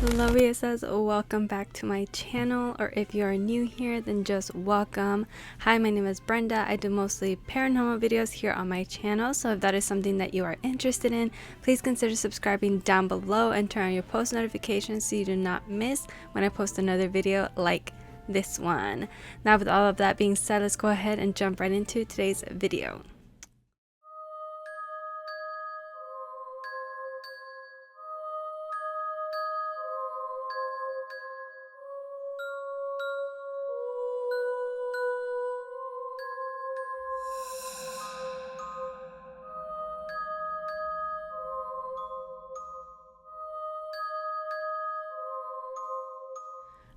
Hello BSS, welcome back to my channel, or if you are new here then just welcome. Hi, my name is Brenda. I do mostly paranormal videos here on my channel, so if that is something that you are interested in, please consider subscribing down below and turn on your post notifications so you do not miss when I post another video like this one. Now with all of that being said, let's go ahead and jump right into today's video.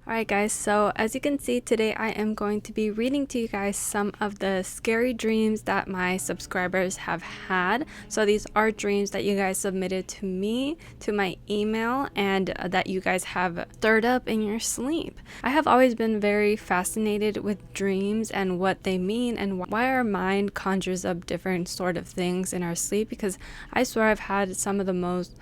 Alright guys, so as you can see today I am going to be reading to you guys some of the scary dreams that my subscribers have had. So these are dreams that you guys submitted to me, to my email, and that you guys have stirred up in your sleep. I have always been very fascinated with dreams and what they mean and why our mind conjures up different sort of things in our sleep, because I swear I've had some of the most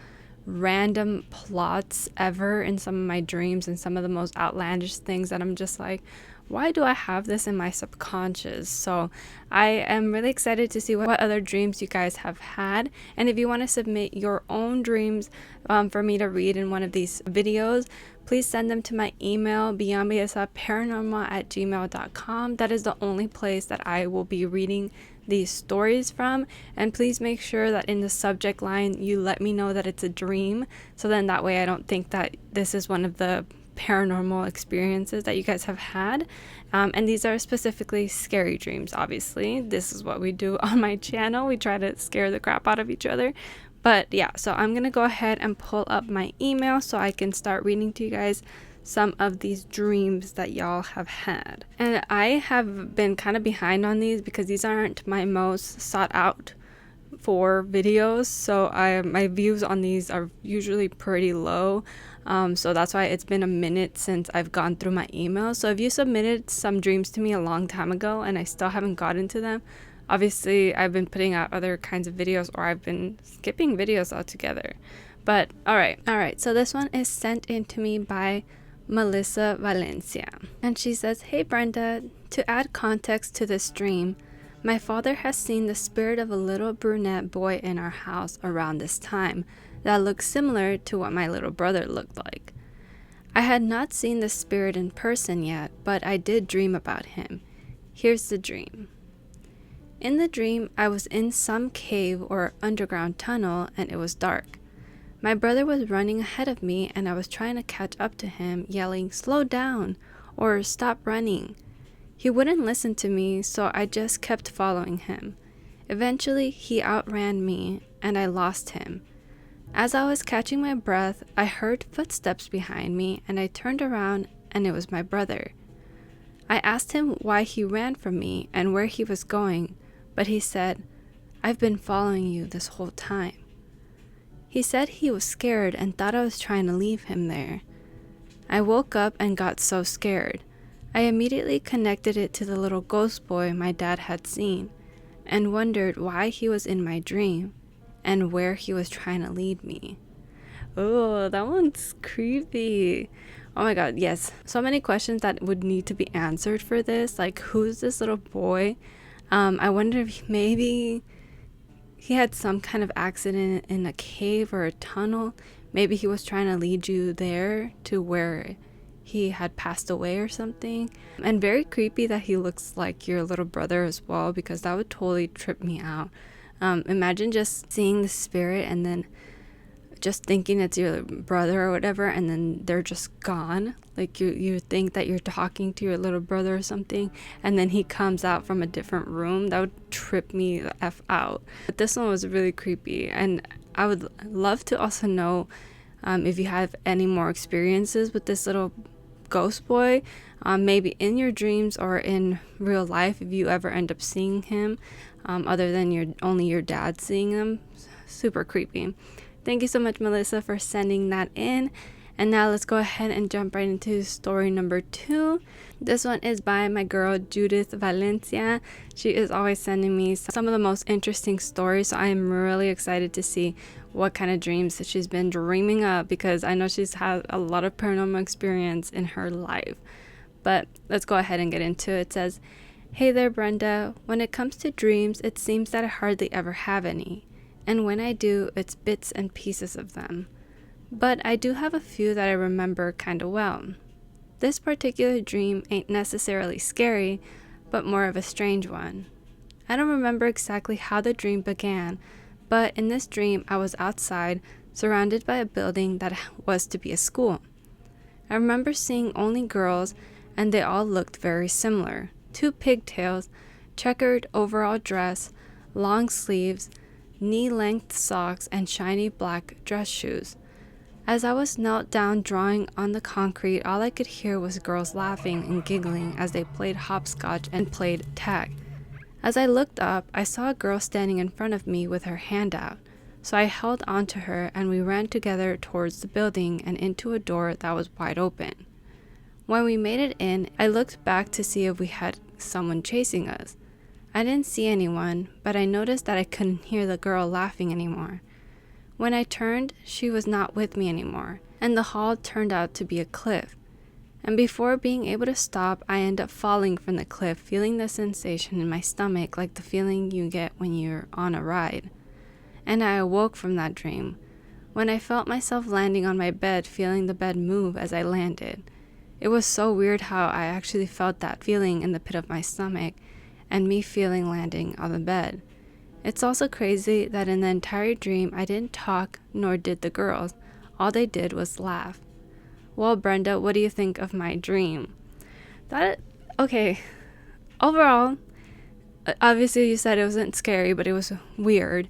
random plots ever in some of my dreams and some of the most outlandish things that I'm just like, why do I have this in my subconscious? So I am really excited to see what other dreams you guys have had, and if you want to submit your own dreams for me to read in one of these videos, please send them to my email beyondbsfparanormal@gmail.com. That is the only place that I will be reading these stories from, and please make sure that in the subject line you let me know that it's a dream, so then that way I don't think that this is one of the paranormal experiences that you guys have had. And these are specifically scary dreams. Obviously this is what we do on my channel, we try to scare the crap out of each other. But yeah, so I'm gonna go ahead and pull up my email so I can start reading to you guys some of these dreams that y'all have had. And I have been kind of behind on these because these aren't my most sought out for videos, so my views on these are usually pretty low. So that's why it's been a minute since I've gone through my email. So if you submitted some dreams to me a long time ago and I still haven't gotten to them, obviously I've been putting out other kinds of videos, or I've been skipping videos altogether. But all right, so this one is sent in to me by Melissa Valencia, and she says, "Hey Brenda, to add context to this dream, my father has seen the spirit of a little brunette boy in our house around this time that looks similar to what my little brother looked like. I had not seen the spirit in person yet, but I did dream about him. Here's the dream. In the dream, I was in some cave or underground tunnel and it was dark. My brother was running ahead of me and I was trying to catch up to him, yelling, 'Slow down,' or 'Stop running.' He wouldn't listen to me, so I just kept following him. Eventually, he outran me and I lost him. As I was catching my breath, I heard footsteps behind me and I turned around and it was my brother. I asked him why he ran from me and where he was going, but he said, 'I've been following you this whole time.' He said he was scared and thought I was trying to leave him there. I woke up and got so scared. I immediately connected it to the little ghost boy my dad had seen and wondered why he was in my dream and where he was trying to lead me." Oh, that one's creepy. Oh my god, yes. So many questions that would need to be answered for this. Like, who's this little boy? I wonder if maybe he had some kind of accident in a cave or a tunnel. Maybe he was trying to lead you there to where he had passed away or something. And very creepy that he looks like your little brother as well, because that would totally trip me out. Imagine just seeing the spirit and then just thinking it's your brother or whatever, and then they're just gone. Like you think that you're talking to your little brother or something, and then he comes out from a different room. That would trip me the F out. But this one was really creepy, and I would love to also know if you have any more experiences with this little ghost boy, maybe in your dreams or in real life, if you ever end up seeing him, other than only your dad seeing him. Super creepy. Thank you so much, Melissa, for sending that in. And now let's go ahead and jump right into story number 2. This one is by my girl Judith Valencia. She is always sending me some of the most interesting stories, so I am really excited to see what kind of dreams that she's been dreaming of, because I know she's had a lot of paranormal experience in her life. But let's go ahead and get into it. It says, "Hey there, Brenda. When it comes to dreams, it seems that I hardly ever have any. And when I do, it's bits and pieces of them. But I do have a few that I remember kinda well. This particular dream ain't necessarily scary, but more of a strange one. I don't remember exactly how the dream began, but in this dream I was outside, surrounded by a building that was to be a school. I remember seeing only girls, and they all looked very similar. 2 pigtails, checkered overall dress, long sleeves, knee-length socks, and shiny black dress shoes. As I was knelt down drawing on the concrete, all I could hear was girls laughing and giggling as they played hopscotch and played tag. As I looked up, I saw a girl standing in front of me with her hand out. So I held on to her and we ran together towards the building and into a door that was wide open. When we made it in, I looked back to see if we had someone chasing us. I didn't see anyone, but I noticed that I couldn't hear the girl laughing anymore. When I turned, she was not with me anymore, and the hall turned out to be a cliff. And before being able to stop, I ended up falling from the cliff, feeling the sensation in my stomach like the feeling you get when you're on a ride. And I awoke from that dream, when I felt myself landing on my bed, feeling the bed move as I landed. It was so weird how I actually felt that feeling in the pit of my stomach, and me feeling landing on the bed. It's also crazy that in the entire dream I didn't talk, nor did the girls. All they did was laugh. Well, Brenda, what do you think of my dream?" Okay, overall, obviously you said it wasn't scary, but it was weird.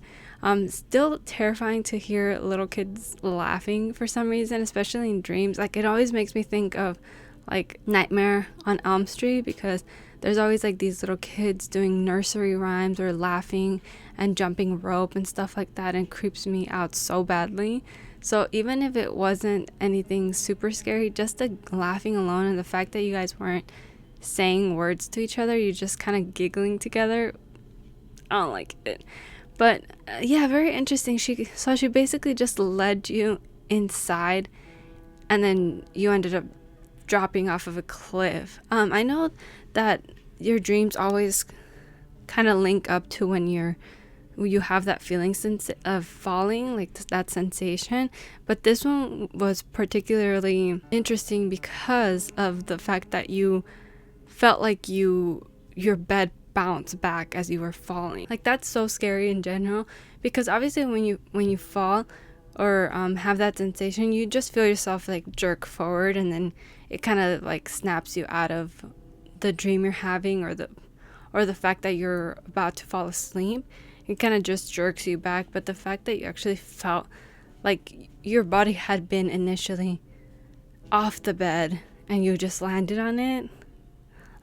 Still terrifying to hear little kids laughing for some reason, especially in dreams. Like, it always makes me think of like Nightmare on Elm Street, because there's always like these little kids doing nursery rhymes or laughing and jumping rope and stuff like that, and creeps me out so badly. So even if it wasn't anything super scary, just the laughing alone and the fact that you guys weren't saying words to each other, you're just kind of giggling together, I don't like it. But yeah, very interesting. She basically just led you inside, and then you ended up dropping off of a cliff. I know that your dreams always kind of link up to when you have that feeling of falling, like that sensation. But this one was particularly interesting because of the fact that you felt like your bed bounced back as you were falling. Like, that's so scary in general, because obviously when you fall or have that sensation, you just feel yourself like jerk forward, and then it kind of like snaps you out of the dream you're having, or the fact that you're about to fall asleep. It kind of just jerks you back. But the fact that you actually felt like your body had been initially off the bed and you just landed on it,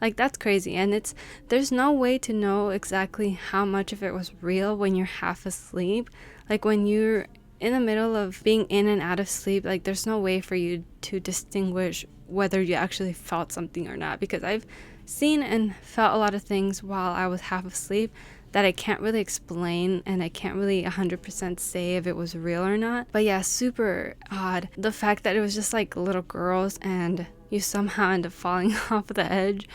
like, that's crazy. And there's no way to know exactly how much of it was real when you're half asleep. Like, when you're in the middle of being in and out of sleep, like, there's no way for you to distinguish whether you actually felt something or not, because I've seen and felt a lot of things while I was half asleep that I can't really explain, and I can't really 100% say if it was real or not. But yeah, super odd. The fact that it was just like little girls and you somehow end up falling off the edge.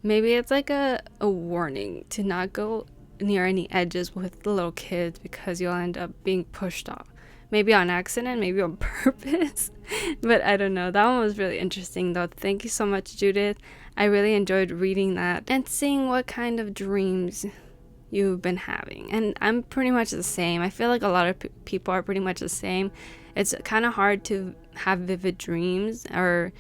Maybe it's like a warning to not go near any edges with the little kids, because you'll end up being pushed off. Maybe on accident, maybe on purpose. But I don't know. That one was really interesting though. Thank you so much, Judith. I really enjoyed reading that and seeing what kind of dreams you've been having. And I'm pretty much the same. I feel like a lot of people are pretty much the same. It's kind of hard to have vivid dreams, or,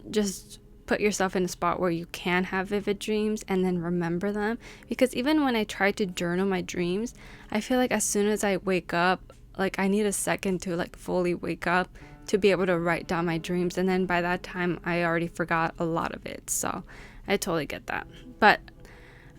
just put yourself in a spot where you can have vivid dreams and then remember them. Because even when I try to journal my dreams, I feel like as soon as I wake up, like, I need a second to like fully wake up to be able to write down my dreams. And then by that time, I already forgot a lot of it. So I totally get that. But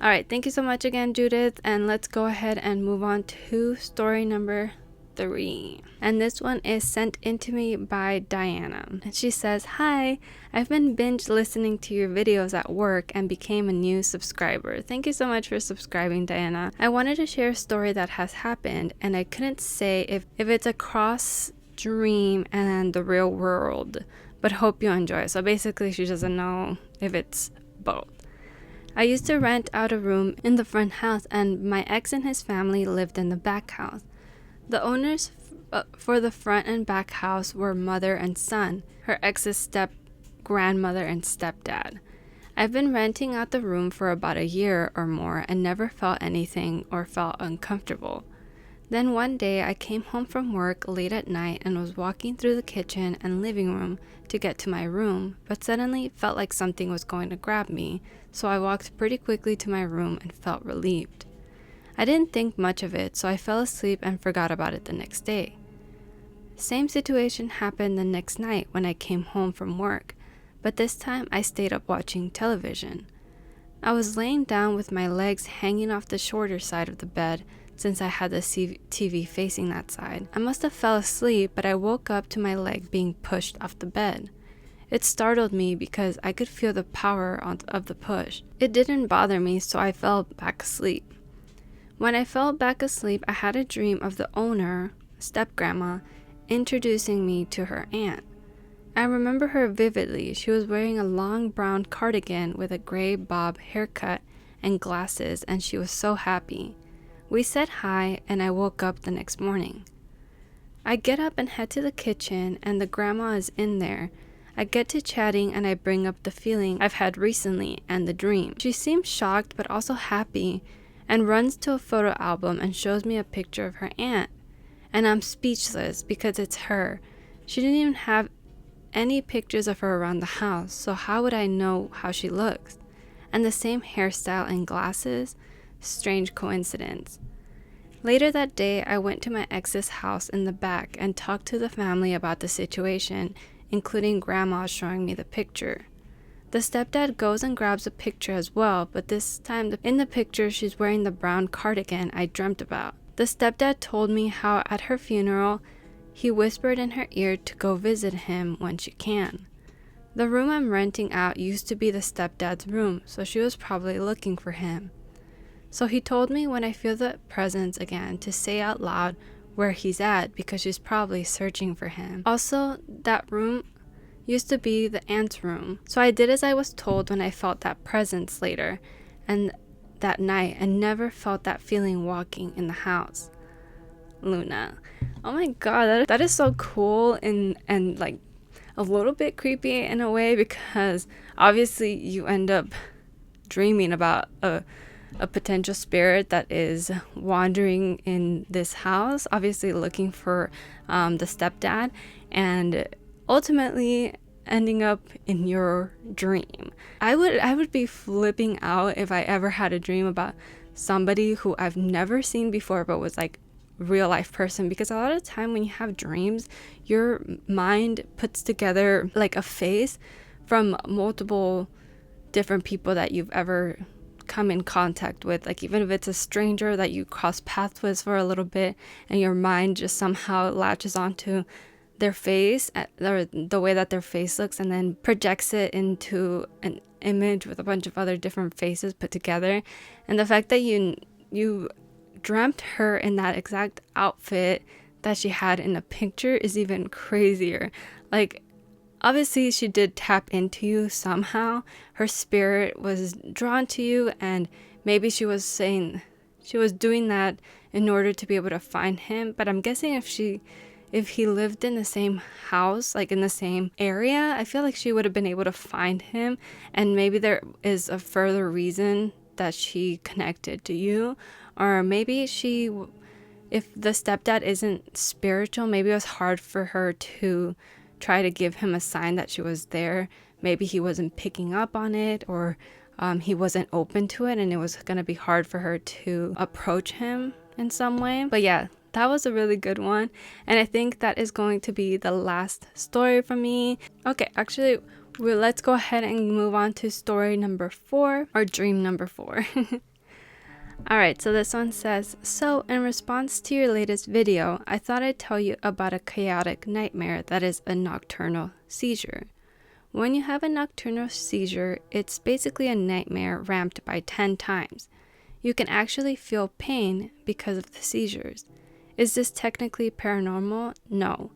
all right, thank you so much again, Judith. And let's go ahead and move on to story number 3. And this one is sent in to me by Diana. And she says, "Hi, I've been binge listening to your videos at work and became a new subscriber." Thank you so much for subscribing, Diana. "I wanted to share a story that has happened, and I couldn't say if it's a cross dream and the real world, but hope you enjoy it." So basically, she doesn't know if it's both. "I used to rent out a room in the front house, and my ex and his family lived in the back house. The owners for the front and back house were mother and son, her ex's step-grandmother and stepdad. I've been renting out the room for about a year or more and never felt anything or felt uncomfortable. Then one day I came home from work late at night and was walking through the kitchen and living room to get to my room, but suddenly felt like something was going to grab me, so I walked pretty quickly to my room and felt relieved. I didn't think much of it, so I fell asleep and forgot about it the next day. Same situation happened the next night when I came home from work, but this time I stayed up watching television. I was laying down with my legs hanging off the shorter side of the bed since I had the TV facing that side. I must have fell asleep, but I woke up to my leg being pushed off the bed. It startled me because I could feel the power of the push. It didn't bother me, so I fell back asleep. When I fell back asleep, I had a dream of the owner, step-grandma, introducing me to her aunt. I remember her vividly. She was wearing a long brown cardigan with a gray bob haircut and glasses, and she was so happy. We said hi, and I woke up the next morning. I get up and head to the kitchen, and the grandma is in there. I get to chatting, and I bring up the feeling I've had recently and the dream. She seems shocked but also happy and runs to a photo album and shows me a picture of her aunt. And I'm speechless because it's her. She didn't even have any pictures of her around the house, so how would I know how she looks? And the same hairstyle and glasses? Strange coincidence. Later that day, I went to my ex's house in the back and talked to the family about the situation, including Grandma showing me the picture. The stepdad goes and grabs a picture as well, but this time in the picture she's wearing the brown cardigan I dreamt about. The stepdad told me how at her funeral, he whispered in her ear to go visit him when she can. The room I'm renting out used to be the stepdad's room, so she was probably looking for him. So he told me when I feel the presence again to say out loud where he's at because she's probably searching for him. Also, that room used to be the aunt's room, so I did as I was told when I felt that presence later and that night and never felt that feeling walking in the house. Luna. Oh my god, that is so cool and like a little bit creepy in a way, because obviously you end up dreaming about a potential spirit that is wandering in this house, obviously looking for the stepdad, and ultimately ending up in your dream. I would be flipping out if I ever had a dream about somebody who I've never seen before but was like real life person, because a lot of the time when you have dreams, your mind puts together like a face from multiple different people that you've ever come in contact with, like even if it's a stranger that you cross paths with for a little bit, and your mind just somehow latches onto their face or the way that their face looks and then projects it into an image with a bunch of other different faces put together. And the fact that you dreamt her in that exact outfit that she had in a picture is even crazier. Like, obviously she did tap into you somehow. Her spirit was drawn to you, and maybe she was doing that in order to be able to find him. But I'm guessing if he lived in the same house, like in the same area, I feel like she would have been able to find him. And maybe there is a further reason that she connected to you. Or maybe if the stepdad isn't spiritual, maybe it was hard for her to try to give him a sign that she was there. Maybe he wasn't picking up on it, or he wasn't open to it, and it was going to be hard for her to approach him in some way. But yeah, that was a really good one, and I think that is going to be the last story from me. Okay, actually, let's go ahead and move on to story number 4, or dream number 4. Alright, so this one says, so in response to your latest video, I thought I'd tell you about a chaotic nightmare that is a nocturnal seizure. When you have a nocturnal seizure, it's basically a nightmare ramped by 10 times. You can actually feel pain because of the seizures. Is this technically paranormal? No.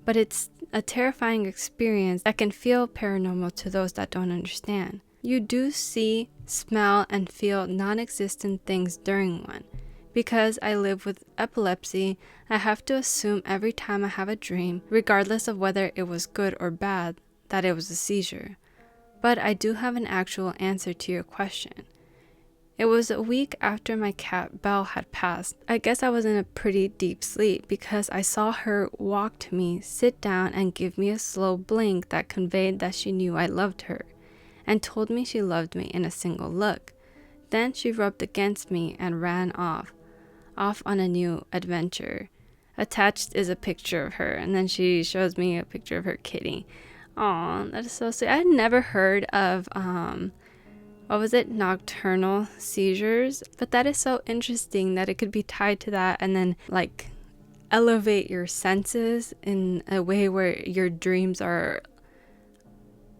But it's a terrifying experience that can feel paranormal to those that don't understand. You do see, smell, and feel non-existent things during one. Because I live with epilepsy, I have to assume every time I have a dream, regardless of whether it was good or bad, that it was a seizure. But I do have an actual answer to your question. It was a week after my cat Belle had passed. I guess I was in a pretty deep sleep because I saw her walk to me, sit down, and give me a slow blink that conveyed that she knew I loved her, and told me she loved me in a single look. Then she rubbed against me and ran off on a new adventure. Attached is a picture of her, and then she shows me a picture of her kitty. Aw, that is so sweet. I had never heard of nocturnal seizures, but that is so interesting that it could be tied to that and then like elevate your senses in a way where your dreams are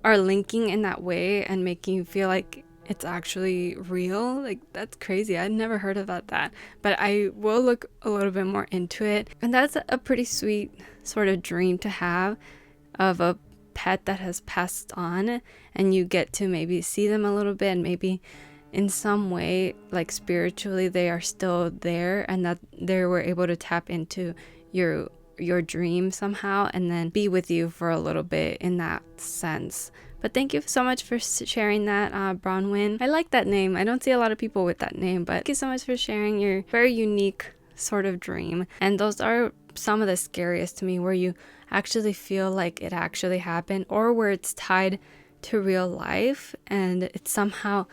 linking in that way and making you feel like it's actually real. Like, that's crazy. I'd never heard about that, but I will look a little bit more into it. And that's a pretty sweet sort of dream to have, of a pet that has passed on, and you get to maybe see them a little bit, and maybe in some way, like spiritually, they are still there, and that they were able to tap into your dream somehow and then be with you for a little bit in that sense. But thank you so much for sharing that, Bronwyn. I like that name. I don't see a lot of people with that name, but thank you so much for sharing your very unique sort of dream. And those are some of the scariest to me, where you actually feel like it actually happened, or where it's tied to real life and it's somehow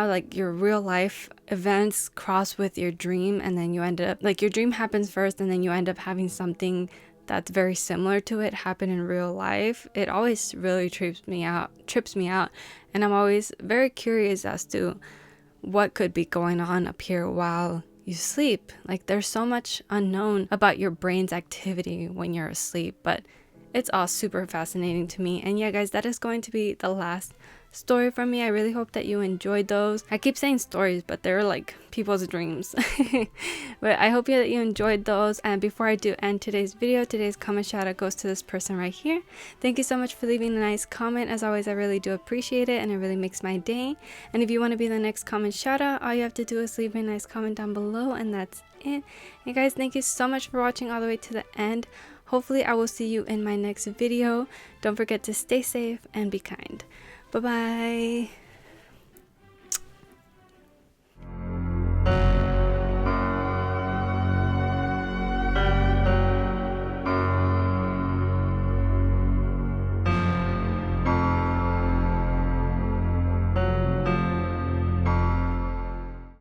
like your real life events cross with your dream, and then you end up like your dream happens first and then you end up having something that's very similar to it happen in real life. It always really trips me out, and I'm always very curious as to what could be going on up here while you sleep. Like, there's so much unknown about your brain's activity when you're asleep, but it's all super fascinating to me. And yeah, guys, that is going to be the last story from me. I really hope that you enjoyed those. I keep saying stories, but they're like people's dreams. But I hope that you enjoyed those. And before I do end today's video, today's comment shout out goes to this person right here. Thank you so much for leaving a nice comment. As always, I really do appreciate it, and it really makes my day. And if you want to be the next comment shout out, all you have to do is leave me a nice comment down below, and that's it. And guys, thank you so much for watching all the way to the end. Hopefully I will see you in my next video. Don't forget to stay safe and be kind. Bye bye.